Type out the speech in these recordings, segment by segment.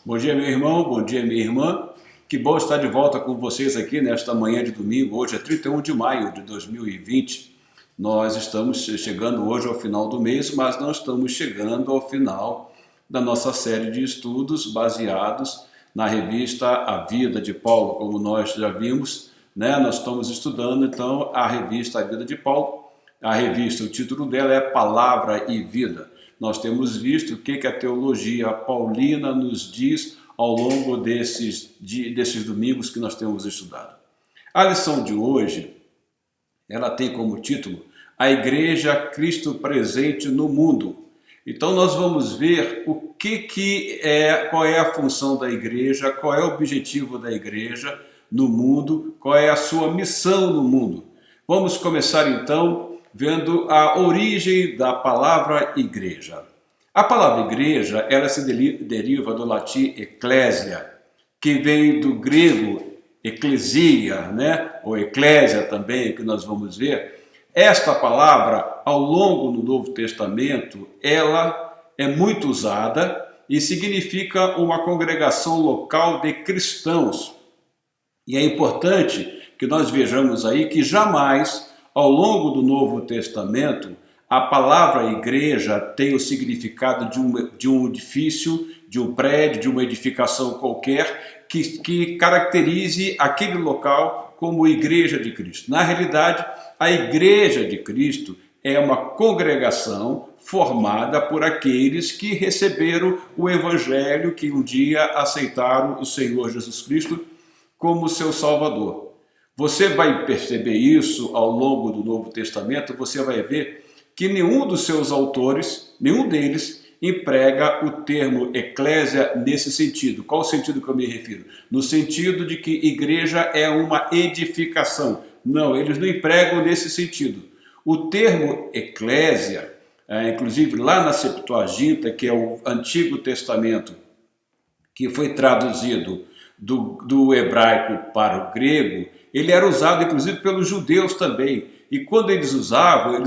Bom dia, meu irmão, bom dia, minha irmã. Que bom estar de volta com vocês aqui nesta manhã de domingo. Hoje é 31 de maio de 2020. Nós estamos chegando hoje ao final do mês, mas não estamos chegando ao final da nossa série de estudos baseados na revista A Vida de Paulo, como nós já vimos, né? Nós estamos estudando, então, a revista A Vida de Paulo. A revista, o título dela é Palavra e Vida. Nós temos visto o que a teologia paulina nos diz ao longo desses domingos que nós temos estudado. A lição de hoje, ela tem como título A Igreja Cristo Presente no Mundo. Então nós vamos ver qual é a função da igreja, qual é o objetivo da igreja no mundo, qual é a sua missão no mundo. Vamos começar então vendo a origem da palavra igreja. A palavra igreja, ela se deriva do latim ecclesia, que vem do grego ecclesia, né? Ou eclésia também, que nós vamos ver. Esta palavra, ao longo do Novo Testamento, ela é muito usada e significa uma congregação local de cristãos. E é importante que nós vejamos aí que jamais, ao longo do Novo Testamento, a palavra igreja tem o significado de um edifício, de um prédio, de uma edificação qualquer que caracterize aquele local como igreja de Cristo. Na realidade, a igreja de Cristo é uma congregação formada por aqueles que receberam o evangelho, que um dia aceitaram o Senhor Jesus Cristo como seu Salvador. Você vai perceber isso ao longo do Novo Testamento, você vai ver que nenhum dos seus autores, nenhum deles, emprega o termo eclésia nesse sentido. Qual o sentido que eu me refiro? No sentido de que igreja é uma edificação. Não, eles não empregam nesse sentido. O termo eclésia, inclusive lá na Septuaginta, que é o Antigo Testamento, que foi traduzido do hebraico para o grego, ele era usado inclusive pelos judeus também. E quando eles usavam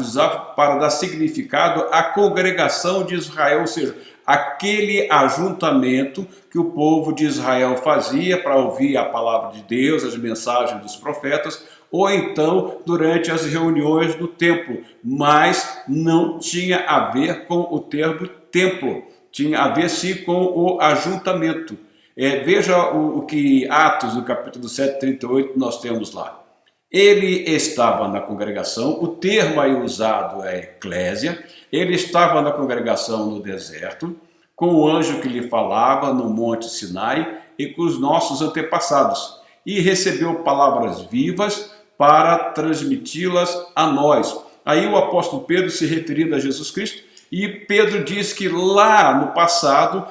para dar significado à congregação de Israel, ou seja, aquele ajuntamento que o povo de Israel fazia para ouvir a palavra de Deus, as mensagens dos profetas, ou então durante as reuniões do templo, mas não tinha a ver com o termo templo, tinha a ver sim com o ajuntamento. Veja o que Atos, no capítulo 7, 38, nós temos lá. Ele estava na congregação, o termo aí usado é eclésia, ele estava na congregação no deserto, com o anjo que lhe falava no monte Sinai e com os nossos antepassados, e recebeu palavras vivas para transmiti-las a nós. Aí o apóstolo Pedro se referindo a Jesus Cristo, e Pedro diz que lá no passado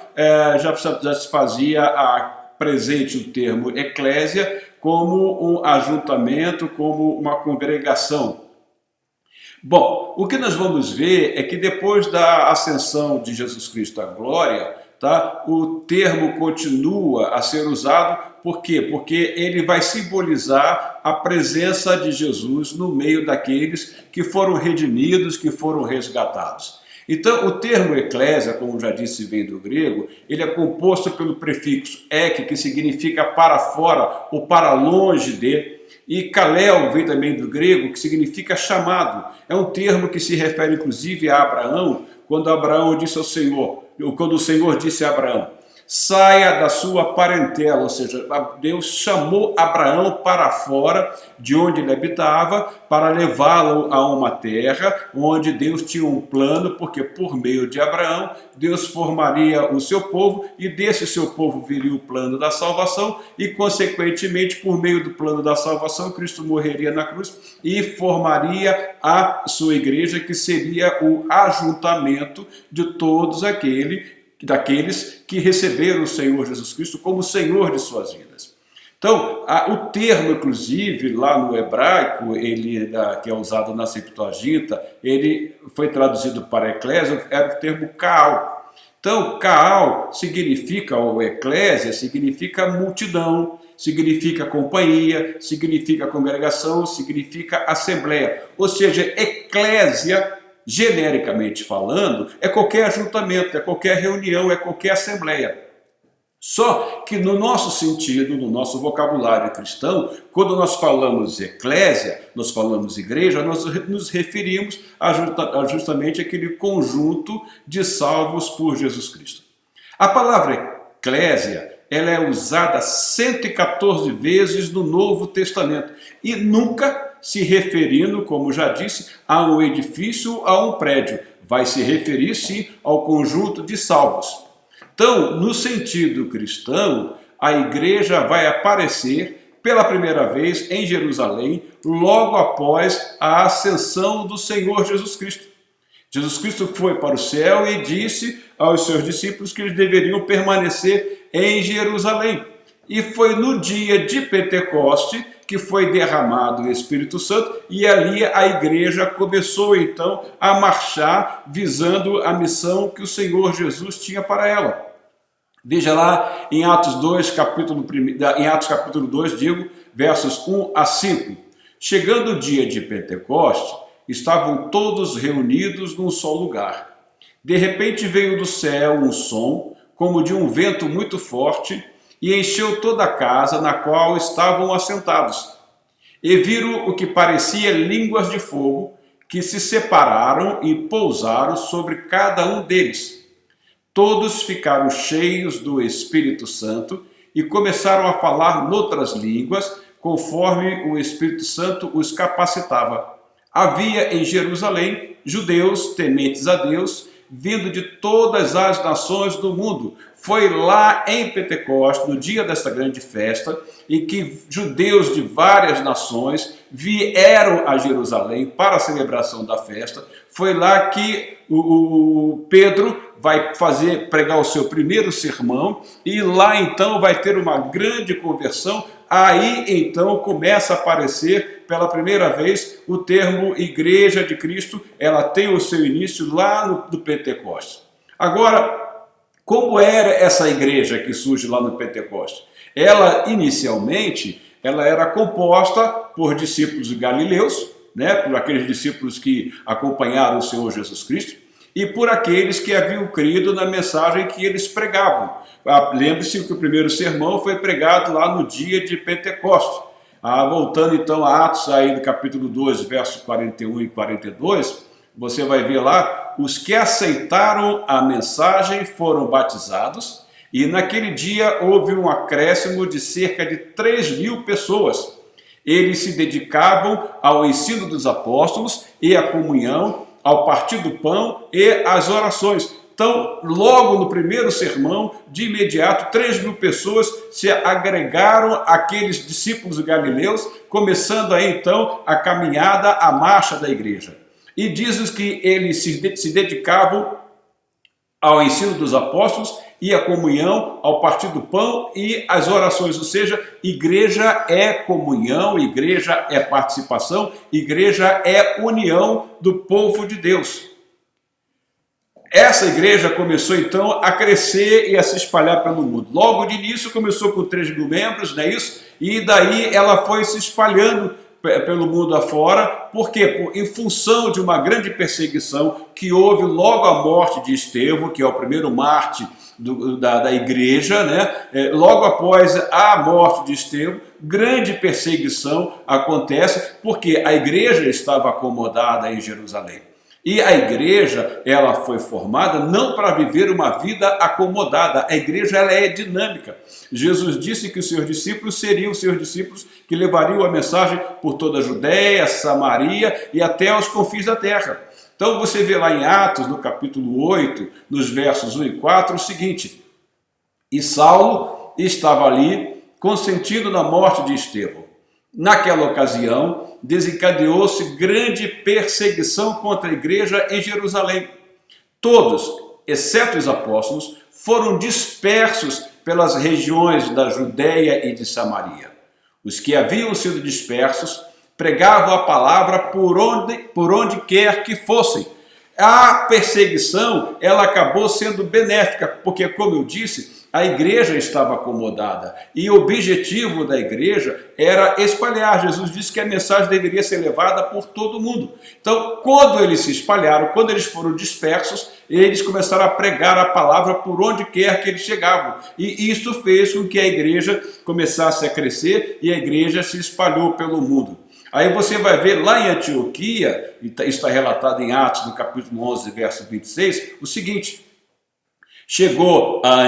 já se fazia presente o termo eclésia como um ajuntamento, como uma congregação. Bom, o que nós vamos ver é que depois da ascensão de Jesus Cristo à glória, tá, o termo continua a ser usado. Por quê? Porque ele vai simbolizar a presença de Jesus no meio daqueles que foram redimidos, que foram resgatados. Então, o termo eclésia, como já disse, vem do grego, ele é composto pelo prefixo ek, que significa para fora ou para longe de, e kaleo vem também do grego, que significa chamado. É um termo que se refere inclusive a Abraão, quando Abraão disse ao Senhor, ou quando o Senhor disse a Abraão, saia da sua parentela, ou seja, Deus chamou Abraão para fora de onde ele habitava para levá-lo a uma terra onde Deus tinha um plano, porque por meio de Abraão Deus formaria o seu povo e desse seu povo viria o plano da salvação e consequentemente por meio do plano da salvação Cristo morreria na cruz e formaria a sua igreja, que seria o ajuntamento de todos daqueles que receberam o Senhor Jesus Cristo como Senhor de suas vidas. Então, o termo, inclusive, lá no hebraico, que é usado na Septuaginta, ele foi traduzido para eclésia, era o termo kaal. Então, kaal significa, ou eclésia, significa multidão, significa companhia, significa congregação, significa assembleia. Ou seja, eclésia, genericamente falando, é qualquer ajuntamento, é qualquer reunião, é qualquer assembleia. Só que no nosso sentido, no nosso vocabulário cristão, quando nós falamos eclésia, nós falamos igreja, nós nos referimos a justamente aquele conjunto de salvos por Jesus Cristo. A palavra eclésia, ela é usada 114 vezes no Novo Testamento e nunca se referindo, como já disse, a um edifício, a um prédio. Vai se referir, sim, ao conjunto de salvos. Então, no sentido cristão, a igreja vai aparecer pela primeira vez em Jerusalém, logo após a ascensão do Senhor Jesus Cristo. Jesus Cristo foi para o céu e disse aos seus discípulos que eles deveriam permanecer em Jerusalém. E foi no dia de Pentecoste que foi derramado o Espírito Santo e ali a igreja começou então a marchar visando a missão que o Senhor Jesus tinha para ela. Veja lá em Atos 2, capítulo 2, versos 1 a 5. Chegando o dia de Pentecoste, estavam todos reunidos num só lugar. De repente veio do céu um som, como de um vento muito forte, e encheu toda a casa na qual estavam assentados. E viram o que parecia línguas de fogo, que se separaram e pousaram sobre cada um deles. Todos ficaram cheios do Espírito Santo e começaram a falar noutras línguas, conforme o Espírito Santo os capacitava. Havia em Jerusalém judeus tementes a Deus, vindo de todas as nações do mundo. Foi lá em Pentecostes, no dia desta grande festa, em que judeus de várias nações vieram a Jerusalém para a celebração da festa. Foi lá que o Pedro vai pregar o seu primeiro sermão e lá então vai ter uma grande conversão. Aí então começa a aparecer pela primeira vez o termo Igreja de Cristo. Ela tem o seu início lá no Pentecostes. Agora, como era essa igreja que surge lá no Pentecostes? Ela inicialmente era composta por discípulos galileus, por aqueles discípulos que acompanharam o Senhor Jesus Cristo e por aqueles que haviam crido na mensagem que eles pregavam. Lembre-se que o primeiro sermão foi pregado lá no dia de Pentecostes. Voltando então a Atos, aí do capítulo 2, versos 41 e 42, você vai ver lá, os que aceitaram a mensagem foram batizados, e naquele dia houve um acréscimo de cerca de 3.000 pessoas. Eles se dedicavam ao ensino dos apóstolos e à comunhão, ao partir do pão e às orações. Então, logo no primeiro sermão, de imediato, 3.000 pessoas se agregaram àqueles discípulos galileus, começando aí então a caminhada, a marcha da igreja. E diz que eles se dedicavam ao ensino dos apóstolos e à comunhão, ao partir do pão e às orações. Ou seja, igreja é comunhão, igreja é participação, igreja é união do povo de Deus. Essa igreja começou então a crescer e a se espalhar pelo mundo. Logo de início começou com 3.000 membros, não é isso? E daí ela foi se espalhando pelo mundo afora. Por quê? Em função de uma grande perseguição que houve logo à morte de Estevão, que é o primeiro mártir da igreja, logo após a morte de Estevão, grande perseguição acontece porque a igreja estava acomodada em Jerusalém. E a igreja, ela foi formada não para viver uma vida acomodada. A igreja, ela é dinâmica. Jesus disse que os seus discípulos seriam os seus discípulos que levariam a mensagem por toda a Judéia, Samaria e até aos confins da terra. Então você vê lá em Atos, no capítulo 8, nos versos 1 e 4, o seguinte: e Saulo estava ali consentindo na morte de Estevão. Naquela ocasião, desencadeou-se grande perseguição contra a igreja em Jerusalém. Todos, exceto os apóstolos, foram dispersos pelas regiões da Judéia e de Samaria. Os que haviam sido dispersos pregavam a palavra por onde quer que fossem. A perseguição, ela acabou sendo benéfica, porque, como eu disse, A igreja estava acomodada e o objetivo da igreja era espalhar. Jesus disse que a mensagem deveria ser levada por todo mundo. Então, quando eles se espalharam, quando eles foram dispersos, eles começaram a pregar a palavra por onde quer que eles chegavam. E isso fez com que a igreja começasse a crescer e a igreja se espalhou pelo mundo. Aí você vai ver lá em Antioquia, e está relatado em Atos, no capítulo 11, verso 26, o seguinte: chegou a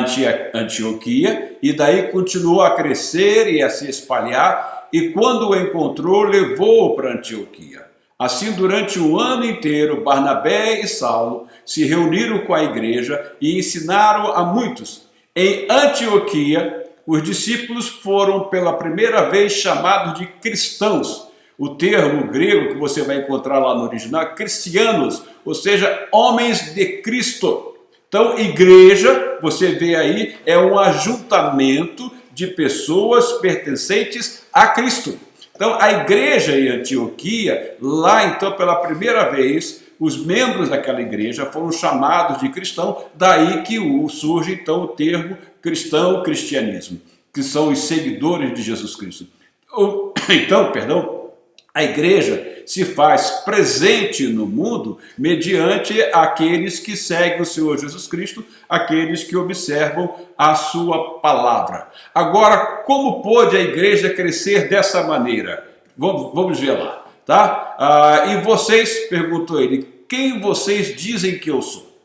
Antioquia e daí continuou a crescer e a se espalhar, e quando o encontrou, levou-o para Antioquia. Assim, durante um ano inteiro, Barnabé e Saulo se reuniram com a igreja e ensinaram a muitos. Em Antioquia, os discípulos foram pela primeira vez chamados de cristãos. O termo grego que você vai encontrar lá no original é cristianos, ou seja, homens de Cristo. Então, igreja, você vê aí, é um ajuntamento de pessoas pertencentes a Cristo. Então, a igreja em Antioquia, lá então pela primeira vez, os membros daquela igreja foram chamados de cristão, daí que surge então o termo cristão, cristianismo, que são os seguidores de Jesus Cristo. Então, a igreja se faz presente no mundo mediante aqueles que seguem o Senhor Jesus Cristo, aqueles que observam a sua palavra. Agora, como pôde a igreja crescer dessa maneira? Vamos ver lá, tá? E vocês, perguntou ele, quem vocês dizem que eu sou?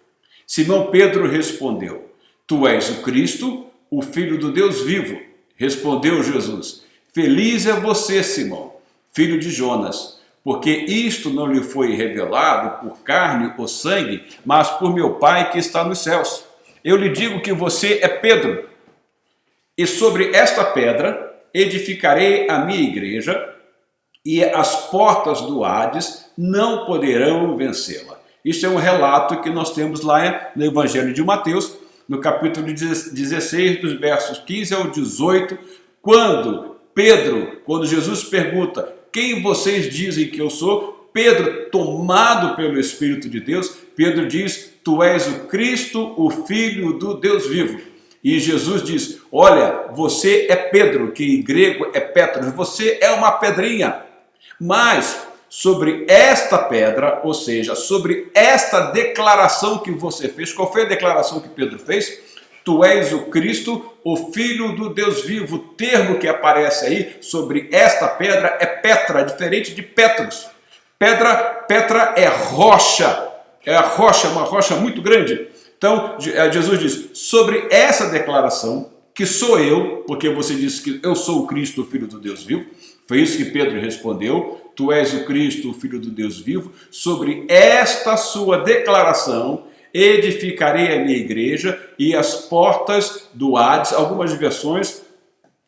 Simão Pedro respondeu, tu és o Cristo, o Filho do Deus vivo. Respondeu Jesus, feliz é você, Simão, filho de Jonas, porque isto não lhe foi revelado por carne ou sangue, mas por meu Pai que está nos céus. Eu lhe digo que você é Pedro, e sobre esta pedra edificarei a minha igreja, e as portas do Hades não poderão vencê-la. Isso é um relato que nós temos lá no Evangelho de Mateus, no capítulo 16, dos versos 15 ao 18, quando Jesus pergunta, quem vocês dizem que eu sou? Pedro, tomado pelo Espírito de Deus, Pedro diz, tu és o Cristo, o Filho do Deus vivo. E Jesus diz, olha, você é Pedro, que em grego é Petros, você é uma pedrinha. Mas sobre esta pedra, ou seja, sobre esta declaração que você fez, qual foi a declaração que Pedro fez? Tu és o Cristo, o Filho do Deus vivo. O termo que aparece aí sobre esta pedra é Petra, diferente de Petros. Petra é rocha, uma rocha muito grande. Então, Jesus diz, sobre essa declaração, que sou eu, porque você disse que eu sou o Cristo, o Filho do Deus vivo, foi isso que Pedro respondeu, tu és o Cristo, o Filho do Deus vivo, sobre esta sua declaração, edificarei a minha igreja e as portas do Hades, algumas versões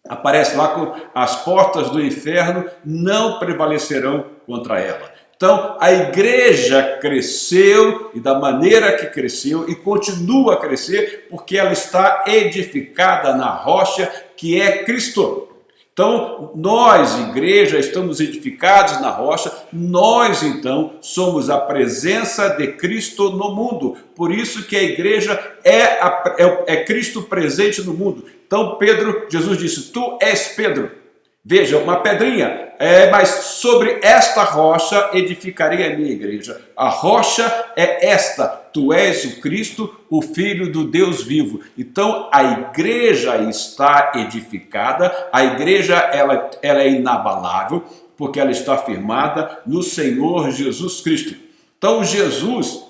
aparece lá com as portas do inferno não prevalecerão contra ela. Então a igreja cresceu e da maneira que cresceu e continua a crescer porque ela está edificada na rocha que é Cristo. Então, nós, igreja, estamos edificados na rocha, nós, então, somos a presença de Cristo no mundo. Por isso que a igreja é Cristo presente no mundo. Então, Jesus disse, tu és Pedro. Veja, uma pedrinha, mas sobre esta rocha edificarei a minha igreja. A rocha é esta, tu és o Cristo, o Filho do Deus vivo. Então a igreja está edificada, a igreja ela é inabalável, porque ela está firmada no Senhor Jesus Cristo. Então Jesus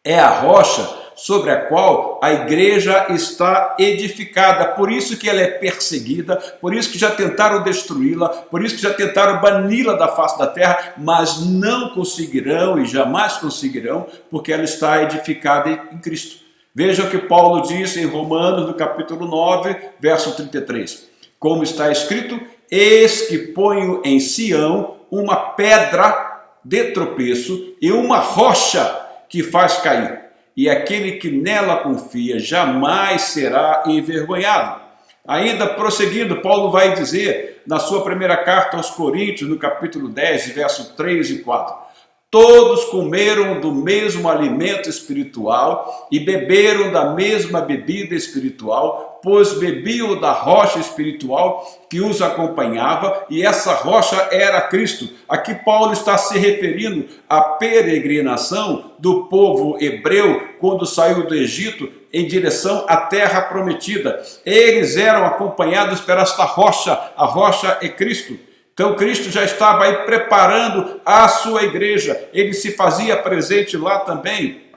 é a rocha sobre a qual a igreja está edificada, por isso que ela é perseguida, por isso que já tentaram destruí-la, por isso que já tentaram bani-la da face da terra, mas não conseguirão e jamais conseguirão, porque ela está edificada em Cristo. Veja o que Paulo diz em Romanos, no capítulo 9, verso 33. Como está escrito, eis que ponho em Sião uma pedra de tropeço e uma rocha que faz cair. E aquele que nela confia jamais será envergonhado. Ainda prosseguindo, Paulo vai dizer, na sua primeira carta aos Coríntios, no capítulo 10, verso 3 e 4, Todos comeram do mesmo alimento espiritual e beberam da mesma bebida espiritual, pois bebiam da rocha espiritual que os acompanhava, e essa rocha era Cristo. Aqui Paulo está se referindo à peregrinação do povo hebreu quando saiu do Egito em direção à terra prometida. Eles eram acompanhados por esta rocha, a rocha é Cristo. Então Cristo já estava aí preparando a sua igreja, ele se fazia presente lá também.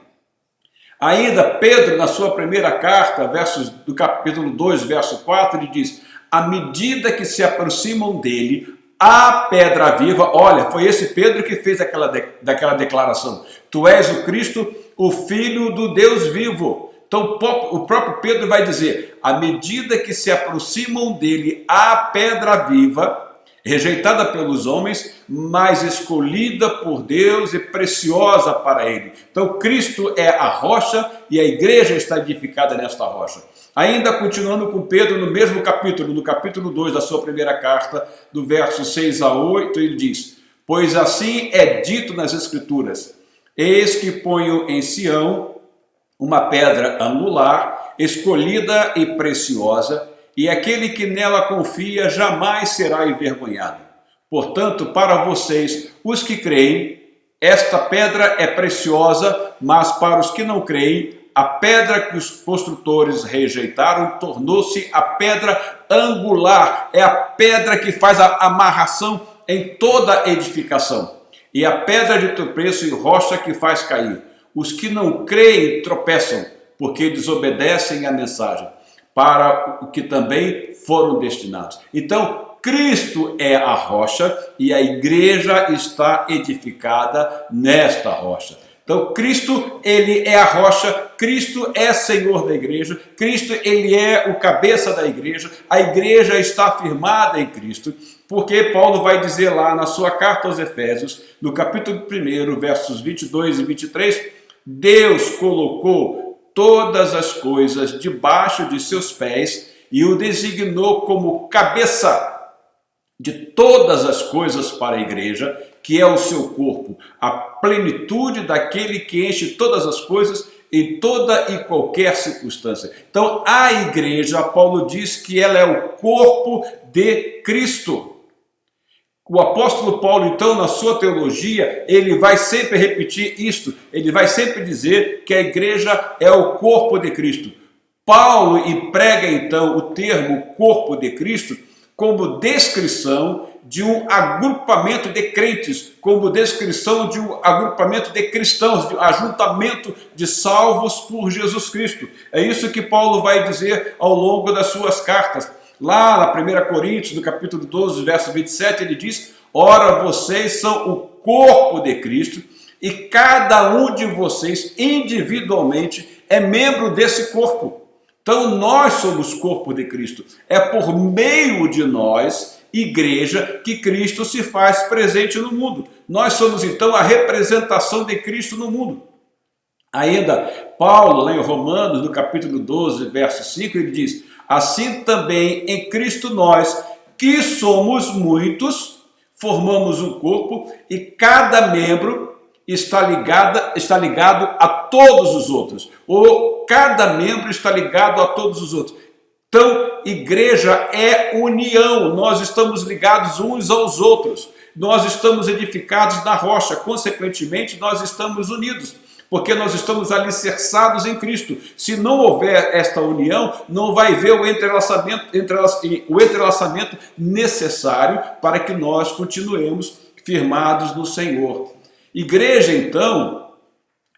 Ainda Pedro, na sua primeira carta, do capítulo 2, verso 4, ele diz: à medida que se aproximam dele, a pedra viva, olha, foi esse Pedro que fez daquela declaração: tu és o Cristo, o Filho do Deus vivo. Então o próprio Pedro vai dizer: à medida que se aproximam dele, a pedra viva, rejeitada pelos homens, mas escolhida por Deus e preciosa para ele. Então Cristo é a rocha e a igreja está edificada nesta rocha. Ainda continuando com Pedro, no mesmo capítulo, no capítulo 2 da sua primeira carta, do verso 6 a 8, ele diz: pois assim é dito nas Escrituras, eis que ponho em Sião uma pedra angular, escolhida e preciosa, e aquele que nela confia jamais será envergonhado. Portanto, para vocês, os que creem, esta pedra é preciosa, mas para os que não creem, a pedra que os construtores rejeitaram tornou-se a pedra angular. É a pedra que faz a amarração em toda edificação. E a pedra de tropeço e rocha que faz cair. Os que não creem tropeçam, porque desobedecem à mensagem, para o que também foram destinados. Então, Cristo é a rocha e a igreja está edificada nesta rocha. Então, Cristo, ele é a rocha, Cristo é Senhor da igreja, Cristo, ele é o cabeça da igreja, a igreja está firmada em Cristo, porque Paulo vai dizer lá na sua carta aos Efésios, no capítulo 1, versos 22 e 23, Deus colocou todas as coisas debaixo de seus pés e o designou como cabeça de todas as coisas para a igreja, que é o seu corpo, a plenitude daquele que enche todas as coisas em toda e qualquer circunstância. Então, a igreja, Paulo diz que ela é o corpo de Cristo. O apóstolo Paulo, então, na sua teologia, ele vai sempre repetir isto, ele vai sempre dizer que a igreja é o corpo de Cristo. Paulo emprega, então, o termo corpo de Cristo como descrição de um agrupamento de crentes, como descrição de um agrupamento de cristãos, de um ajuntamento de salvos por Jesus Cristo. É isso que Paulo vai dizer ao longo das suas cartas. Lá na 1 Coríntios, no capítulo 12, verso 27, ele diz: ora, vocês são o corpo de Cristo e cada um de vocês individualmente é membro desse corpo. Então nós somos corpo de Cristo. É por meio de nós, igreja, que Cristo se faz presente no mundo. Nós somos então a representação de Cristo no mundo. Ainda Paulo, lá em Romanos, no capítulo 12, verso 5, ele diz: assim também em Cristo nós, que somos muitos, formamos um corpo e cada membro está ligado a todos os outros. Ou cada membro está ligado a todos os outros. Então, igreja é união. Nós estamos ligados uns aos outros. Nós estamos edificados na rocha. Consequentemente, nós estamos unidos, porque nós estamos alicerçados em Cristo. Se não houver esta união, não vai haver o entrelaçamento necessário para que nós continuemos firmados no Senhor. Igreja, então,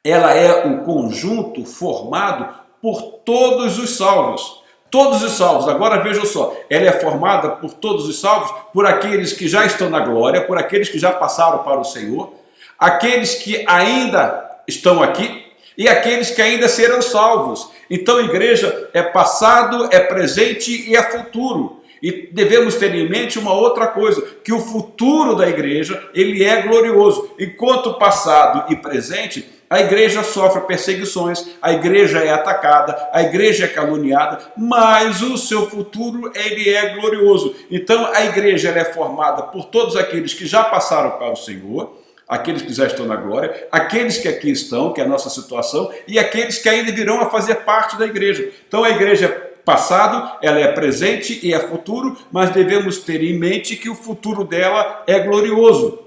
ela é um conjunto formado por todos os salvos. Todos os salvos, agora vejam só, ela é formada por todos os salvos, por aqueles que já estão na glória, por aqueles que já passaram para o Senhor, aqueles que ainda estão aqui e aqueles que ainda serão salvos. Então, igreja é passado, é presente e é futuro. E devemos ter em mente uma outra coisa, que o futuro da igreja, ele é glorioso. Enquanto passado e presente, a igreja sofre perseguições, a igreja é atacada, a igreja é caluniada, mas o seu futuro, ele é glorioso. Então, a igreja ela é formada por todos aqueles que já passaram para o Senhor, aqueles que já estão na glória, aqueles que aqui estão, que é a nossa situação, e aqueles que ainda virão a fazer parte da igreja. Então a igreja é passado, ela é presente e é futuro, mas devemos ter em mente que o futuro dela é glorioso.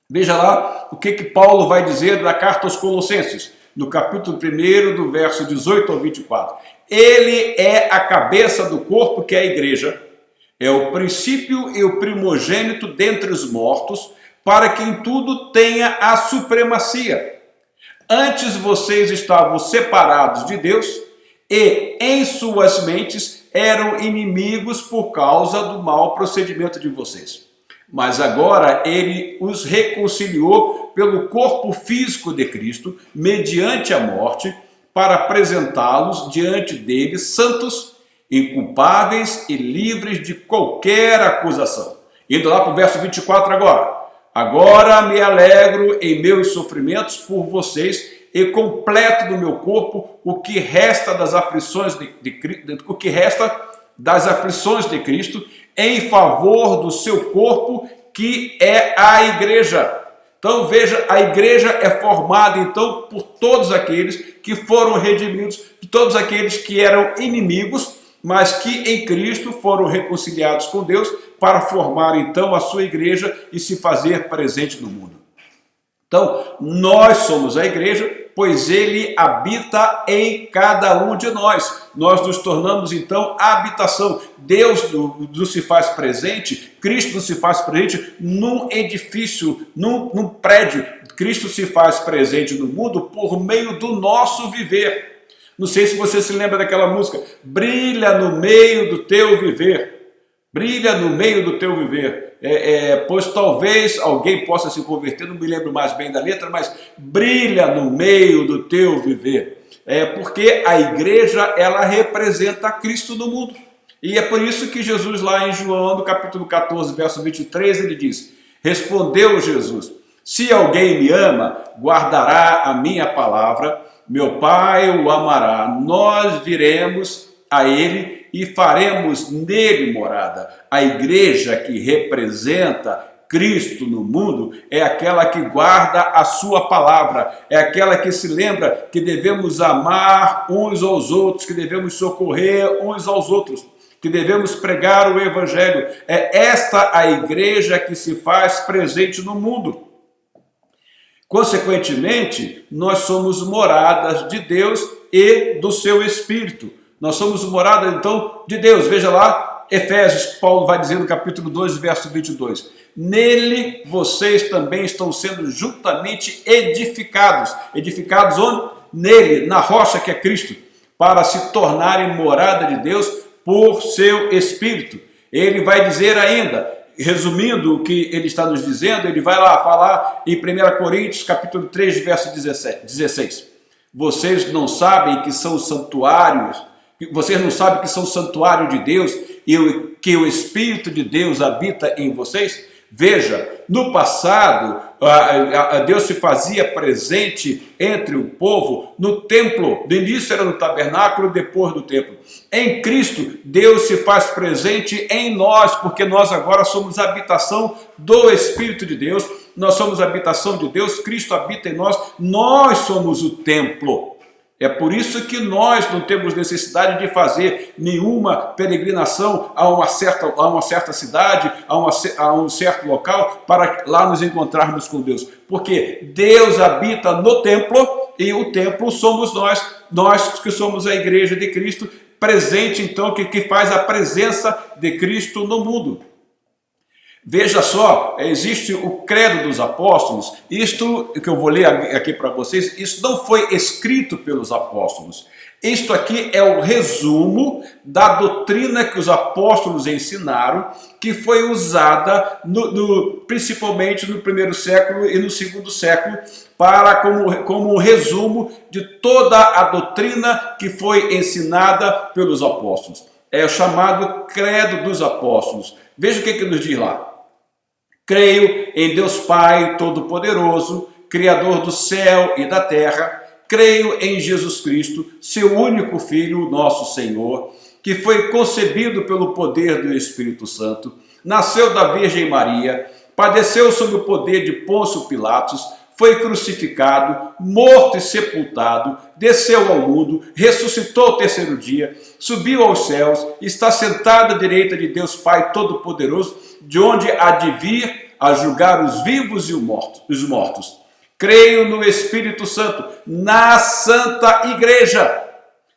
Veja lá o que Paulo vai dizer na carta aos Colossenses, no capítulo 1, do verso 18 ao 24. Ele é a cabeça do corpo, que é a igreja, é o princípio e o primogênito dentre os mortos, para que em tudo tenha a supremacia. Antes vocês estavam separados de Deus e em suas mentes eram inimigos por causa do mau procedimento de vocês. Mas agora ele os reconciliou pelo corpo físico de Cristo, mediante a morte, para apresentá-los diante dele santos, inculpáveis e livres de qualquer acusação. Indo lá para o verso 24 agora. Agora me alegro em meus sofrimentos por vocês e completo do meu corpo o que resta das aflições de Cristo em favor do seu corpo, que é a igreja. Então veja, a igreja é formada então por todos aqueles que foram redimidos, de todos aqueles que eram inimigos, mas que em Cristo foram reconciliados com Deus para formar então a sua igreja e se fazer presente no mundo. Então, nós somos a igreja, pois ele habita em cada um de nós. Nós nos tornamos então a habitação. Deus nos se faz presente, Cristo nos se faz presente num edifício, num prédio. Cristo se faz presente no mundo por meio do nosso viver. Não sei se você se lembra daquela música, brilha no meio do teu viver, brilha no meio do teu viver, pois talvez alguém possa se converter, não me lembro mais bem da letra, mas brilha no meio do teu viver, porque a igreja ela representa Cristo no mundo, e é por isso que Jesus lá em João, no capítulo 14, verso 23, ele diz, respondeu Jesus, se alguém me ama, guardará a minha palavra, meu Pai o amará, nós viremos a ele e faremos nele morada. A igreja que representa Cristo no mundo é aquela que guarda a sua palavra, é aquela que se lembra que devemos amar uns aos outros, que devemos socorrer uns aos outros, que devemos pregar o evangelho. É esta a igreja que se faz presente no mundo. Consequentemente, nós somos moradas de Deus e do seu Espírito. Nós somos morada, então, de Deus. Veja lá, Efésios, Paulo vai dizer no capítulo 2, verso 22. Nele vocês também estão sendo juntamente edificados. Edificados onde? Nele, na rocha que é Cristo, para se tornarem morada de Deus por seu Espírito. Ele vai dizer ainda, resumindo o que ele está nos dizendo, ele vai lá falar em 1 Coríntios, capítulo 3, verso 16. Vocês não sabem que são santuários, vocês não sabem que são santuário de Deus e que o Espírito de Deus habita em vocês? Veja, no passado, Deus se fazia presente entre o povo no templo. No início era no tabernáculo, depois do templo. Em Cristo, Deus se faz presente em nós, porque nós agora somos a habitação do Espírito de Deus. Nós somos a habitação de Deus, Cristo habita em nós, nós somos o templo. É por isso que nós não temos necessidade de fazer nenhuma peregrinação a uma certa cidade, a um certo local, para lá nos encontrarmos com Deus. Porque Deus habita no templo e o templo somos nós que somos a igreja de Cristo, presente então, que faz a presença de Cristo no mundo. Veja só, existe o credo dos apóstolos, isto que eu vou ler aqui para vocês, isso não foi escrito pelos apóstolos. Isto aqui é o resumo da doutrina que os apóstolos ensinaram, que foi usada principalmente no primeiro século e no segundo século, como um resumo de toda a doutrina que foi ensinada pelos apóstolos. É o chamado credo dos apóstolos. Veja o que nos diz lá. Creio em Deus Pai Todo-Poderoso, Criador do céu e da terra. Creio em Jesus Cristo, seu único Filho, nosso Senhor, que foi concebido pelo poder do Espírito Santo, nasceu da Virgem Maria, padeceu sob o poder de Pôncio Pilatos, foi crucificado, morto e sepultado, desceu ao mundo, ressuscitou ao terceiro dia, subiu aos céus, está sentado à direita de Deus Pai Todo-Poderoso, de onde há de vir a julgar os vivos e os mortos. Creio no Espírito Santo, na Santa Igreja,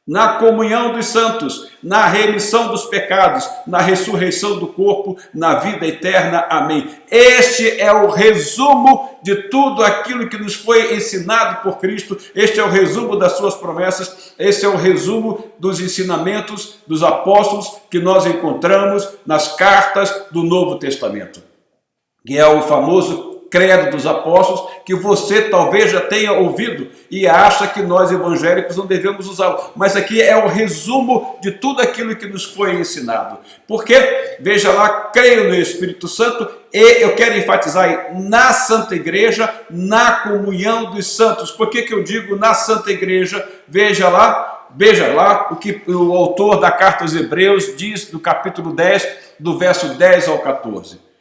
na comunhão dos santos, na remissão dos pecados, na ressurreição do corpo, na vida eterna. Amém. Este é o resumo de tudo aquilo que nos foi ensinado por Cristo. Este é o resumo das suas promessas. Este é o resumo dos ensinamentos dos apóstolos que nós encontramos nas cartas do Novo Testamento, que é o famoso Credo dos Apóstolos, que você talvez já tenha ouvido e acha que nós evangélicos não devemos usá-lo. Mas aqui é o resumo de tudo aquilo que nos foi ensinado. Porque, veja lá, creio no Espírito Santo e eu quero enfatizar aí, na Santa Igreja, na comunhão dos santos. Por que eu digo na Santa Igreja? Veja lá o que o autor da carta aos Hebreus diz no capítulo 10, do verso 10 ao 14.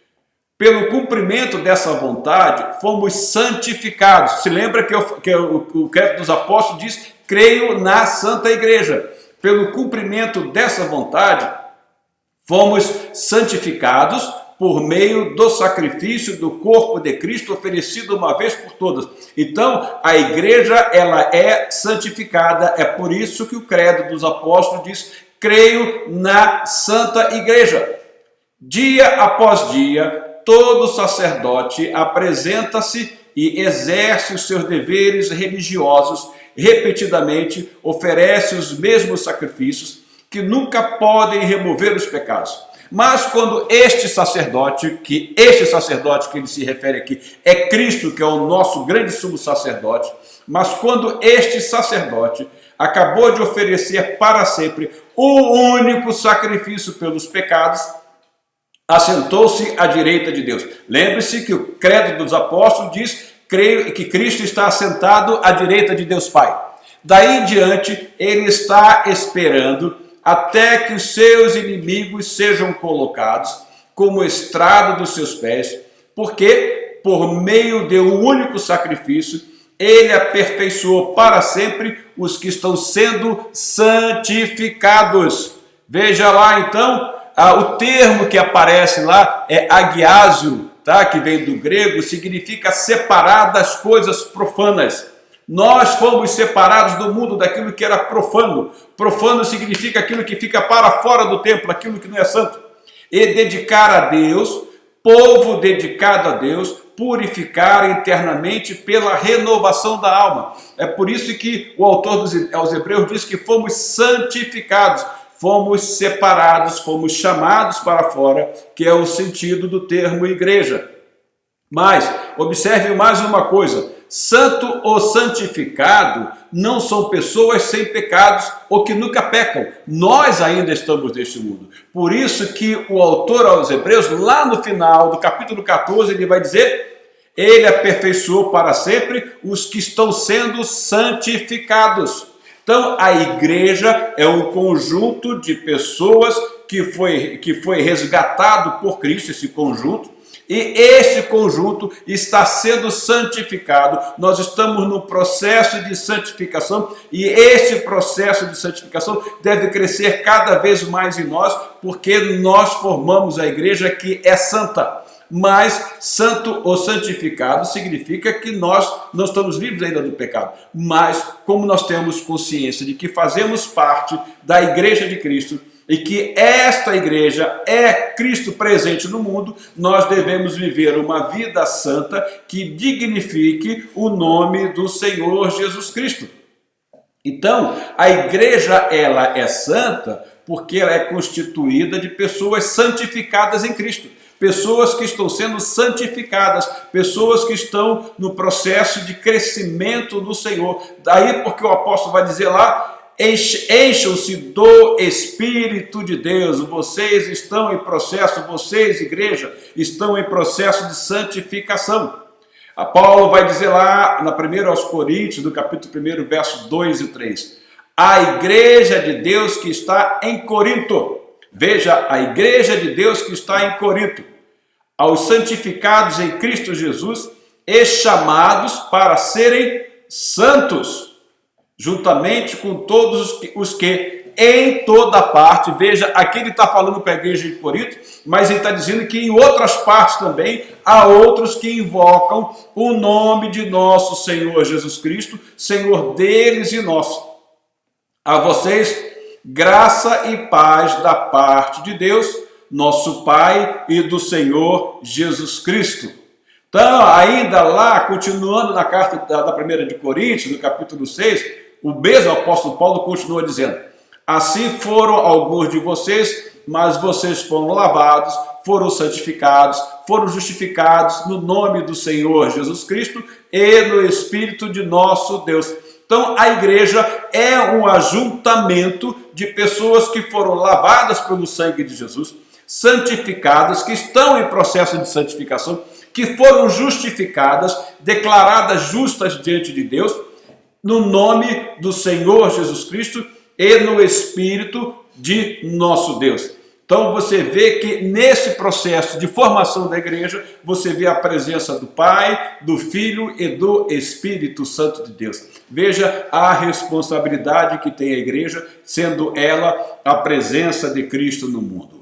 Pelo cumprimento dessa vontade, fomos santificados. Se lembra que o Credo dos Apóstolos diz, creio na Santa Igreja. Pelo cumprimento dessa vontade, fomos santificados por meio do sacrifício do corpo de Cristo oferecido uma vez por todas. Então, a igreja, ela é santificada. É por isso que o Credo dos Apóstolos diz, creio na Santa Igreja. Dia após dia, todo sacerdote apresenta-se e exerce os seus deveres religiosos, repetidamente oferece os mesmos sacrifícios que nunca podem remover os pecados. Mas quando este sacerdote que ele se refere aqui é Cristo, que é o nosso grande sumo sacerdote, mas quando este sacerdote acabou de oferecer para sempre o único sacrifício pelos pecados, assentou-se à direita de Deus. Lembre-se que o Credo dos Apóstolos diz, creio que Cristo está assentado à direita de Deus Pai. Daí em diante, ele está esperando até que os seus inimigos sejam colocados como estrado dos seus pés, porque por meio de um único sacrifício, ele aperfeiçoou para sempre os que estão sendo santificados. Veja lá então, o termo que aparece lá é agiásio, tá? Que vem do grego, significa separar das coisas profanas. Nós fomos separados do mundo daquilo que era profano. Profano significa aquilo que fica para fora do templo, aquilo que não é santo. E dedicar a Deus, povo dedicado a Deus, purificar internamente pela renovação da alma. É por isso que o autor aos Hebreus diz que fomos santificados. Fomos separados, fomos chamados para fora, que é o sentido do termo igreja. Mas, observe mais uma coisa, santo ou santificado não são pessoas sem pecados ou que nunca pecam. Nós ainda estamos neste mundo. Por isso que o autor aos Hebreus, lá no final do capítulo 14, ele vai dizer, ele aperfeiçoou para sempre os que estão sendo santificados. Então, a igreja é um conjunto de pessoas que foi resgatado por Cristo, esse conjunto, e esse conjunto está sendo santificado. Nós estamos no processo de santificação e esse processo de santificação deve crescer cada vez mais em nós, porque nós formamos a igreja que é santa. Mas santo ou santificado significa que nós não estamos livres ainda do pecado. Mas como nós temos consciência de que fazemos parte da igreja de Cristo e que esta igreja é Cristo presente no mundo, nós devemos viver uma vida santa que dignifique o nome do Senhor Jesus Cristo. Então, a igreja ela é santa porque ela é constituída de pessoas santificadas em Cristo. Pessoas que estão sendo santificadas, pessoas que estão no processo de crescimento do Senhor. Daí porque o apóstolo vai dizer lá, encham-se do Espírito de Deus. Vocês estão em processo, vocês, igreja, estão em processo de santificação. A Paulo vai dizer lá, na 1 aos Coríntios, do capítulo 1, versos 2 e 3. A igreja de Deus que está em Corinto. Veja, a igreja de Deus que está em Corinto. aos santificados em Cristo Jesus e chamados para serem santos, juntamente com todos os que em toda parte, veja, aqui ele está falando para a igreja de Corinto, mas ele está dizendo que em outras partes também há outros que invocam o nome de nosso Senhor Jesus Cristo, Senhor deles e nosso. A vocês, graça e paz da parte de Deus, nosso Pai, e do Senhor Jesus Cristo. Então, ainda lá, continuando na carta da primeira de Coríntios, no capítulo 6, o mesmo apóstolo Paulo continua dizendo: assim foram alguns de vocês, mas vocês foram lavados, foram santificados, foram justificados no nome do Senhor Jesus Cristo e no Espírito de nosso Deus. Então, a igreja é um ajuntamento de pessoas que foram lavadas pelo sangue de Jesus, santificadas, que estão em processo de santificação, que foram justificadas, declaradas justas diante de Deus, no nome do Senhor Jesus Cristo e no Espírito de nosso Deus. Então você vê que nesse processo de formação da igreja, você vê a presença do Pai, do Filho e do Espírito Santo de Deus. Veja a responsabilidade que tem a igreja, sendo ela a presença de Cristo no mundo.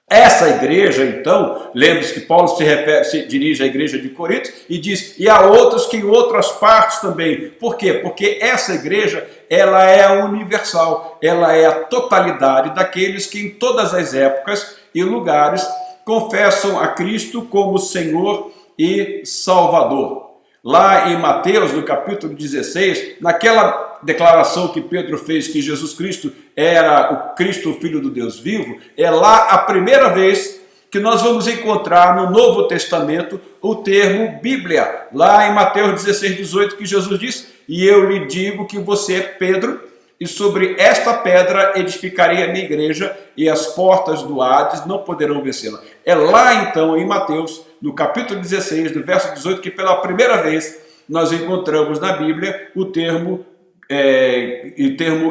Essa igreja, então, lembre-se que Paulo se dirige à igreja de Corinto e diz, e há outros que em outras partes também. Por quê? Porque essa igreja, ela é universal, ela é a totalidade daqueles que em todas as épocas e lugares confessam a Cristo como Senhor e Salvador. Lá em Mateus, no capítulo 16, naquela declaração que Pedro fez que Jesus Cristo era o Cristo, o Filho do Deus vivo, é lá a primeira vez que nós vamos encontrar no Novo Testamento o termo Bíblia. Lá em Mateus 16, 18, que Jesus diz, e eu lhe digo que você é Pedro, e sobre esta pedra edificarei a minha igreja, e as portas do Hades não poderão vencê-la. É lá então em Mateus, no capítulo 16, do verso 18, que pela primeira vez nós encontramos na Bíblia o termo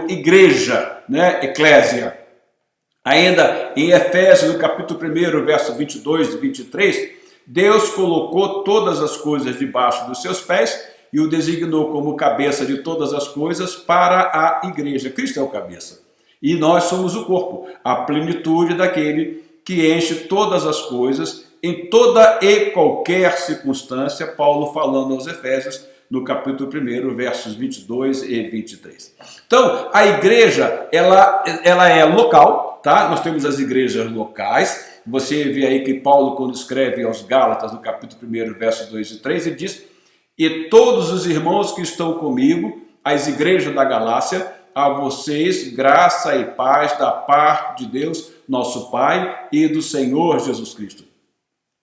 igreja, né? Eclésia. Ainda em Efésios, no capítulo 1, verso 22 e 23, Deus colocou todas as coisas debaixo dos seus pés e o designou como cabeça de todas as coisas para a igreja. Cristo é o cabeça. E nós somos o corpo, a plenitude daquele que enche todas as coisas em toda e qualquer circunstância, Paulo falando aos Efésios, no capítulo 1, versos 22 e 23. Então, a igreja, ela é local, tá? Nós temos as igrejas locais. Você vê aí que Paulo, quando escreve aos Gálatas, no capítulo 1, versos 2 e 3, ele diz, e todos os irmãos que estão comigo, as igrejas da Galácia, a vocês graça e paz da parte de Deus, nosso Pai, e do Senhor Jesus Cristo.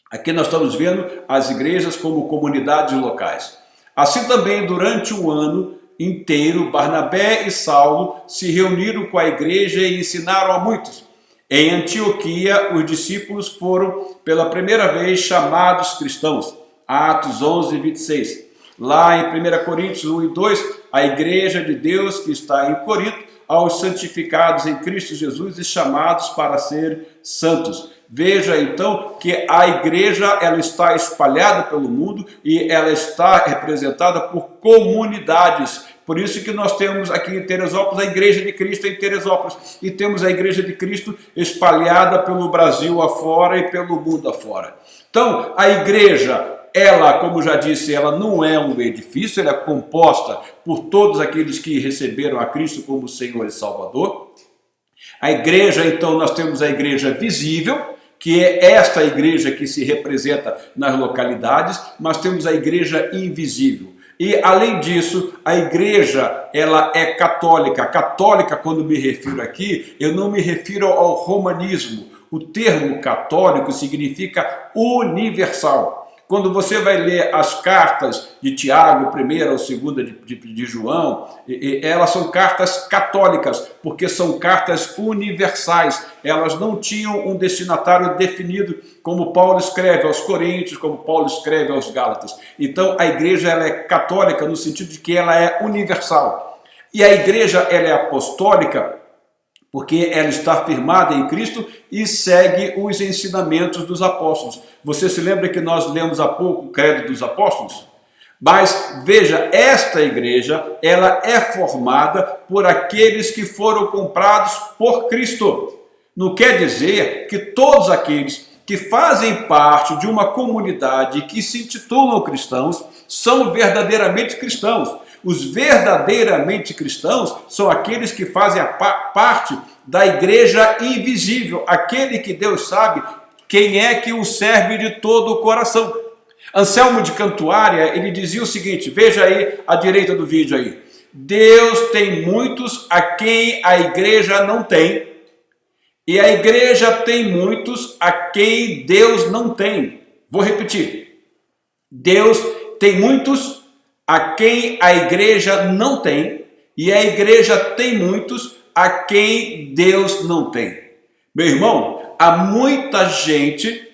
Aqui nós estamos vendo as igrejas como comunidades locais. Assim também, durante um ano inteiro, Barnabé e Saulo se reuniram com a igreja e ensinaram a muitos. Em Antioquia, os discípulos foram pela primeira vez chamados cristãos. Atos 11, 26. Lá em 1 Coríntios 1 e 2, a igreja de Deus que está em Corinto, aos santificados em Cristo Jesus e chamados para ser santos. Veja então que a igreja ela está espalhada pelo mundo e ela está representada por comunidades. Por isso que nós temos aqui em Teresópolis a Igreja de Cristo em Teresópolis e temos a Igreja de Cristo espalhada pelo Brasil afora e pelo mundo afora. Então, a igreja, ela, como já disse, ela não é um edifício, ela é composta por todos aqueles que receberam a Cristo como Senhor e Salvador. A igreja, então, nós temos a igreja visível, que é esta igreja que se representa nas localidades, mas temos a igreja invisível. E, além disso, a igreja, ela é católica. Católica, quando me refiro aqui, eu não me refiro ao romanismo. O termo católico significa universal. Quando você vai ler as cartas de Tiago, primeira ou segunda de João, elas são cartas católicas, porque são cartas universais. Elas não tinham um destinatário definido, como Paulo escreve aos Coríntios, como Paulo escreve aos Gálatas. Então, a igreja ela é católica no sentido de que ela é universal. E a igreja ela é apostólica porque ela está firmada em Cristo e segue os ensinamentos dos apóstolos. Você se lembra que nós lemos há pouco o Credo dos Apóstolos? Mas veja, esta igreja, ela é formada por aqueles que foram comprados por Cristo. Não quer dizer que todos aqueles que fazem parte de uma comunidade que se intitulam cristãos são verdadeiramente cristãos. Os verdadeiramente cristãos são aqueles que fazem parte da igreja invisível, aquele que Deus sabe quem é que o serve de todo o coração. Anselmo de Cantuária, ele dizia o seguinte, veja aí à direita do vídeo aí: Deus tem muitos a quem a igreja não tem, e a igreja tem muitos a quem Deus não tem. Vou repetir. Deus tem muitos a quem a igreja não tem, e a igreja tem muitos a quem Deus não tem. Meu irmão, há muita gente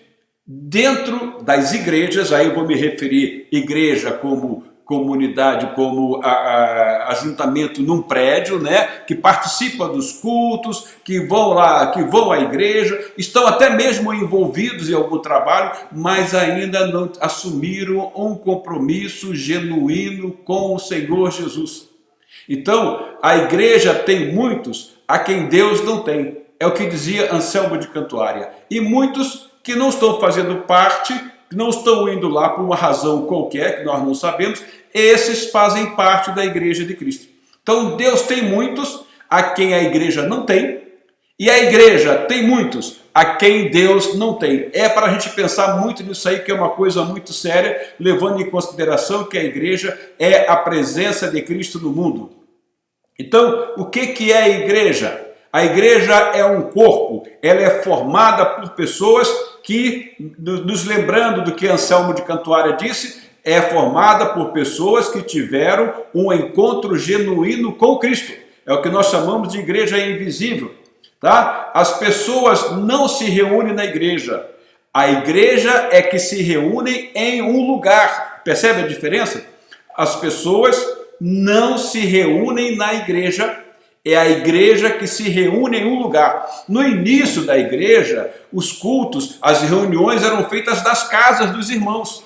dentro das igrejas, aí eu vou me referir igreja como comunidade, como ajuntamento num prédio, né, que participa dos cultos, que vão lá, que vão à igreja, estão até mesmo envolvidos em algum trabalho, mas ainda não assumiram um compromisso genuíno com o Senhor Jesus. Então, a igreja tem muitos a quem Deus não tem. É o que dizia Anselmo de Cantuária. E muitos que não estão fazendo parte, que não estão indo lá por uma razão qualquer, que nós não sabemos, esses fazem parte da igreja de Cristo. Então Deus tem muitos a quem a igreja não tem, e a igreja tem muitos a quem Deus não tem. É para a gente pensar muito nisso aí, que é uma coisa muito séria, levando em consideração que a igreja é a presença de Cristo no mundo. Então, o que é a igreja? A igreja é um corpo, ela é formada por pessoas que, nos lembrando do que Anselmo de Cantuária disse, é formada por pessoas que tiveram um encontro genuíno com Cristo. É o que nós chamamos de igreja invisível. Tá? As pessoas não se reúnem na igreja. A igreja é que se reúne em um lugar. Percebe a diferença? As pessoas não se reúnem na igreja. É a igreja que se reúne em um lugar. No início da igreja, os cultos, as reuniões eram feitas nas casas dos irmãos.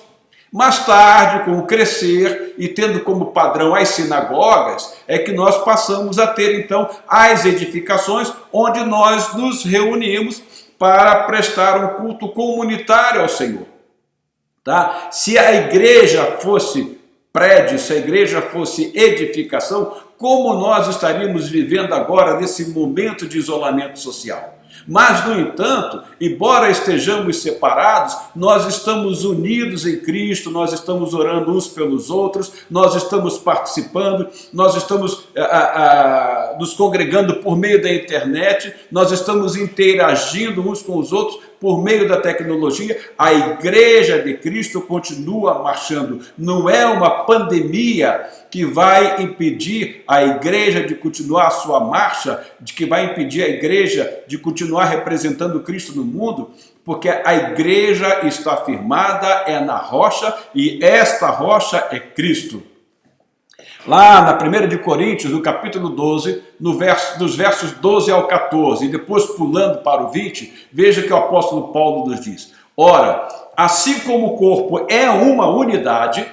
Mais tarde, com o crescer e tendo como padrão as sinagogas, é que nós passamos a ter então as edificações onde nós nos reunimos para prestar um culto comunitário ao Senhor. Tá? Se a igreja fosse prédio, se a igreja fosse edificação, como nós estaríamos vivendo agora nesse momento de isolamento social? Mas, no entanto, embora estejamos separados, nós estamos unidos em Cristo, nós estamos orando uns pelos outros, nós estamos participando, nós estamos nos congregando por meio da internet, nós estamos interagindo uns com os outros por meio da tecnologia. A igreja de Cristo continua marchando. Não é uma pandemia que vai impedir a igreja de continuar a sua marcha, de que vai impedir a igreja de continuar representando Cristo no mundo, porque a igreja está firmada, é na rocha, e esta rocha é Cristo. Lá na 1 de Coríntios, no capítulo 12, dos versos 12 ao 14, e depois pulando para o 20, veja que o apóstolo Paulo nos diz: ora, assim como o corpo é uma unidade,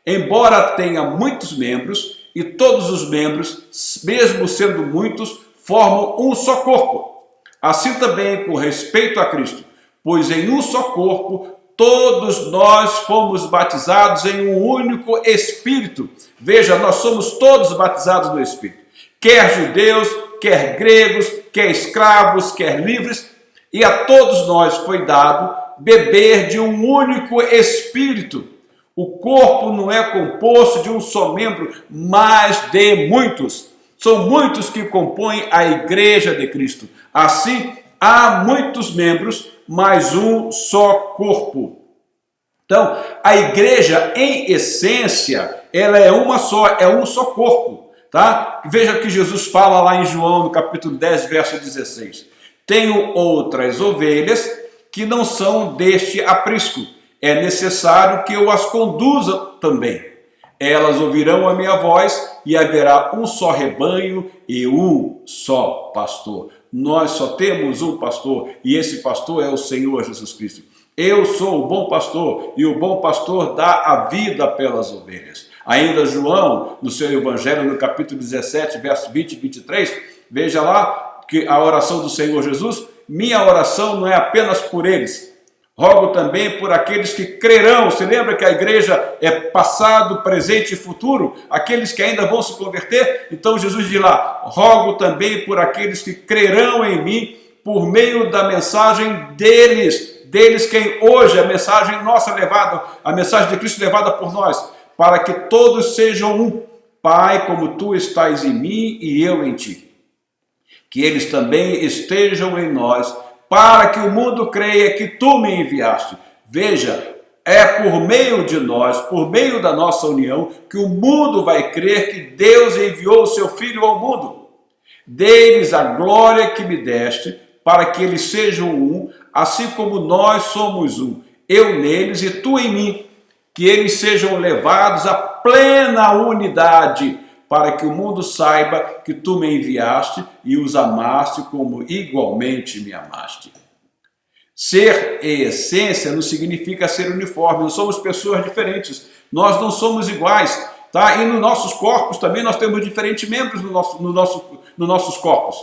embora tenha muitos membros, e todos os membros, mesmo sendo muitos, formam um só corpo. Assim também com respeito a Cristo, pois em um só corpo todos nós fomos batizados em um único Espírito. Veja, nós somos todos batizados no Espírito. Quer judeus, quer gregos, quer escravos, quer livres. E a todos nós foi dado beber de um único Espírito. O corpo não é composto de um só membro, mas de muitos. São muitos que compõem a igreja de Cristo. Assim, há muitos membros, mas um só corpo. Então, a igreja, em essência, ela é uma só, é um só corpo. Tá? Veja que Jesus fala lá em João, no capítulo 10, verso 16. Tenho outras ovelhas que não são deste aprisco. É necessário que eu as conduza também. Elas ouvirão a minha voz e haverá um só rebanho e um só pastor. Nós só temos um pastor e esse pastor é o Senhor Jesus Cristo. Eu sou o bom pastor e o bom pastor dá a vida pelas ovelhas. Ainda João, no seu evangelho, no capítulo 17, verso 20 e 23, veja lá que a oração do Senhor Jesus: minha oração não é apenas por eles, rogo também por aqueles que crerão. Você lembra que a igreja é passado, presente e futuro? Aqueles que ainda vão se converter? Então Jesus diz lá: rogo também por aqueles que crerão em mim por meio da mensagem deles quem hoje a mensagem nossa levada, a mensagem de Cristo levada por nós, para que todos sejam um, Pai, como tu estás em mim e eu em ti. Que eles também estejam em nós, para que o mundo creia que tu me enviaste. Veja, é por meio de nós, por meio da nossa união, que o mundo vai crer que Deus enviou o seu Filho ao mundo. Dê-lhes a glória que me deste, para que eles sejam um, assim como nós somos um, eu neles e tu em mim, que eles sejam levados à plena unidade, para que o mundo saiba que tu me enviaste e os amaste como igualmente me amaste. Ser em essência não significa ser uniforme, não somos pessoas diferentes, nós não somos iguais, tá? E nos nossos corpos também nós temos diferentes membros nos nossos corpos,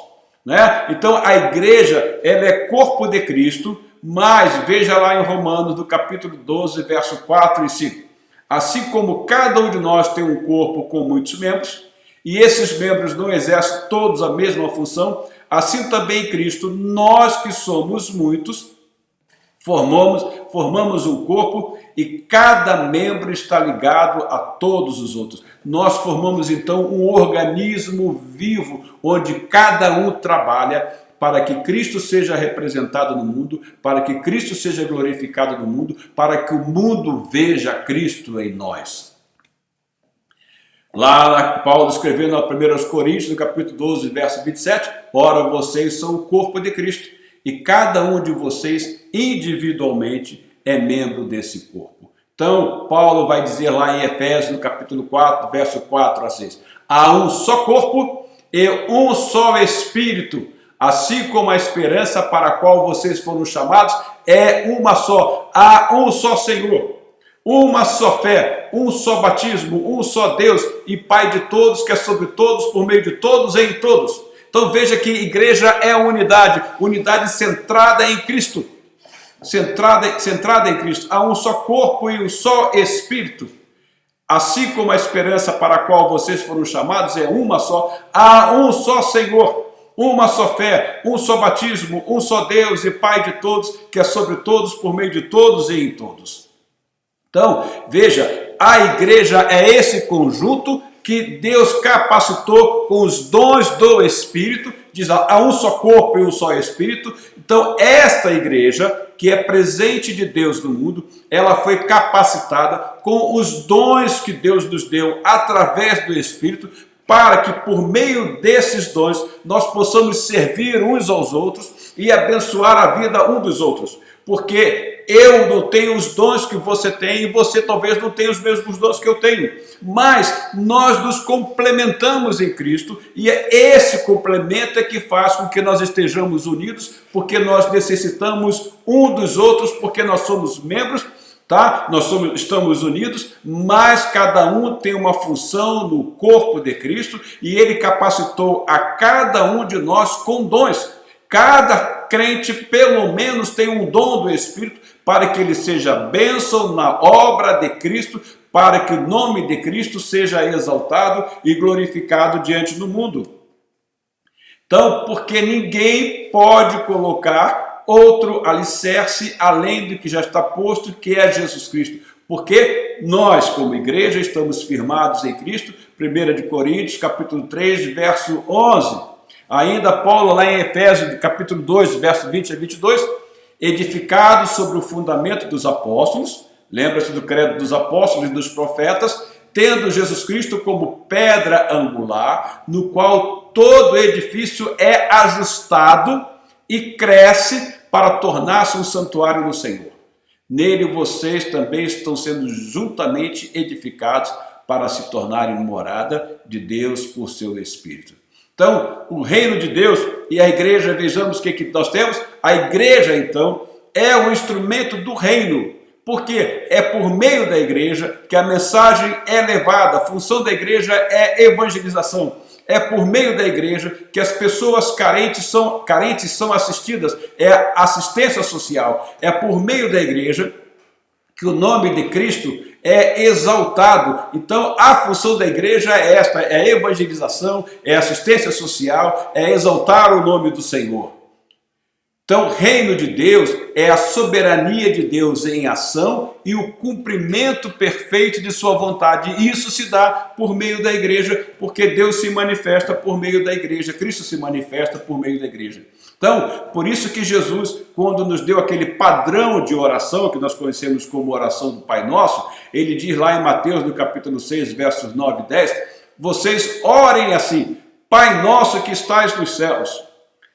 né? Então a igreja, ela é corpo de Cristo, mas veja lá em Romanos, do capítulo 12, verso 4 e 5. Assim como cada um de nós tem um corpo com muitos membros, e esses membros não exercem todos a mesma função, assim também em Cristo, nós que somos muitos, formamos um corpo e cada membro está ligado a todos os outros. Nós formamos então um organismo vivo, onde cada um trabalha para que Cristo seja representado no mundo, para que Cristo seja glorificado no mundo, para que o mundo veja Cristo em nós. Lá Paulo escrevendo a 1 Coríntios, no capítulo 12, verso 27, ora vocês são o corpo de Cristo, e cada um de vocês individualmente é membro desse corpo. Então, Paulo vai dizer lá em Efésios, no capítulo 4, verso 4 a 6, há um só corpo e um só Espírito, assim como a esperança para a qual vocês foram chamados é uma só. Há um só Senhor, uma só fé, um só batismo, um só Deus e Pai de todos, que é sobre todos, por meio de todos e em todos. Então veja que igreja é a unidade centrada em Cristo. Centrada em Cristo. Há um só corpo e um só Espírito. Assim como a esperança para a qual vocês foram chamados é uma só, há um só Senhor, uma só fé, um só batismo, um só Deus e Pai de todos, que é sobre todos, por meio de todos e em todos. Então, veja, a igreja é esse conjunto que Deus capacitou com os dons do Espírito, diz há um só corpo e um só Espírito. Então, esta igreja, que é presente de Deus no mundo, ela foi capacitada com os dons que Deus nos deu através do Espírito, para que por meio desses dons nós possamos servir uns aos outros e abençoar a vida um dos outros. Porque eu não tenho os dons que você tem e você talvez não tenha os mesmos dons que eu tenho. Mas nós nos complementamos em Cristo e é esse complemento que faz com que nós estejamos unidos, porque nós necessitamos um dos outros, porque nós somos membros, tá? Estamos unidos, mas cada um tem uma função no corpo de Cristo e ele capacitou a cada um de nós com dons. Cada crente, pelo menos, tem um dom do Espírito para que ele seja bênção na obra de Cristo, para que o nome de Cristo seja exaltado e glorificado diante do mundo. Então, porque ninguém pode colocar outro alicerce além do que já está posto, que é Jesus Cristo. Porque nós, como igreja, estamos firmados em Cristo. 1 Coríntios, capítulo 3, verso 11. Ainda Paulo, lá em Efésios, capítulo 2, verso 20 a 22, edificado sobre o fundamento dos apóstolos, lembra-se do credo dos apóstolos e dos profetas, tendo Jesus Cristo como pedra angular, no qual todo edifício é ajustado e cresce para tornar-se um santuário no Senhor. Nele vocês também estão sendo juntamente edificados para se tornarem morada de Deus por seu Espírito. Então, o reino de Deus e a igreja, vejamos o que nós temos. A igreja, então, é o instrumento do reino, porque é por meio da igreja que a mensagem é levada. A função da igreja é evangelização. É por meio da igreja que as pessoas carentes são assistidas, é assistência social. É por meio da igreja que o nome de Cristo é exaltado. Então, a função da igreja é esta, é a evangelização, é a assistência social, é exaltar o nome do Senhor. Então, o reino de Deus é a soberania de Deus em ação e o cumprimento perfeito de sua vontade. E isso se dá por meio da igreja, porque Deus se manifesta por meio da igreja, Cristo se manifesta por meio da igreja. Então, por isso que Jesus, quando nos deu aquele padrão de oração, que nós conhecemos como oração do Pai Nosso, ele diz lá em Mateus, no capítulo 6, versos 9 e 10, vocês orem assim: Pai Nosso que estais nos céus,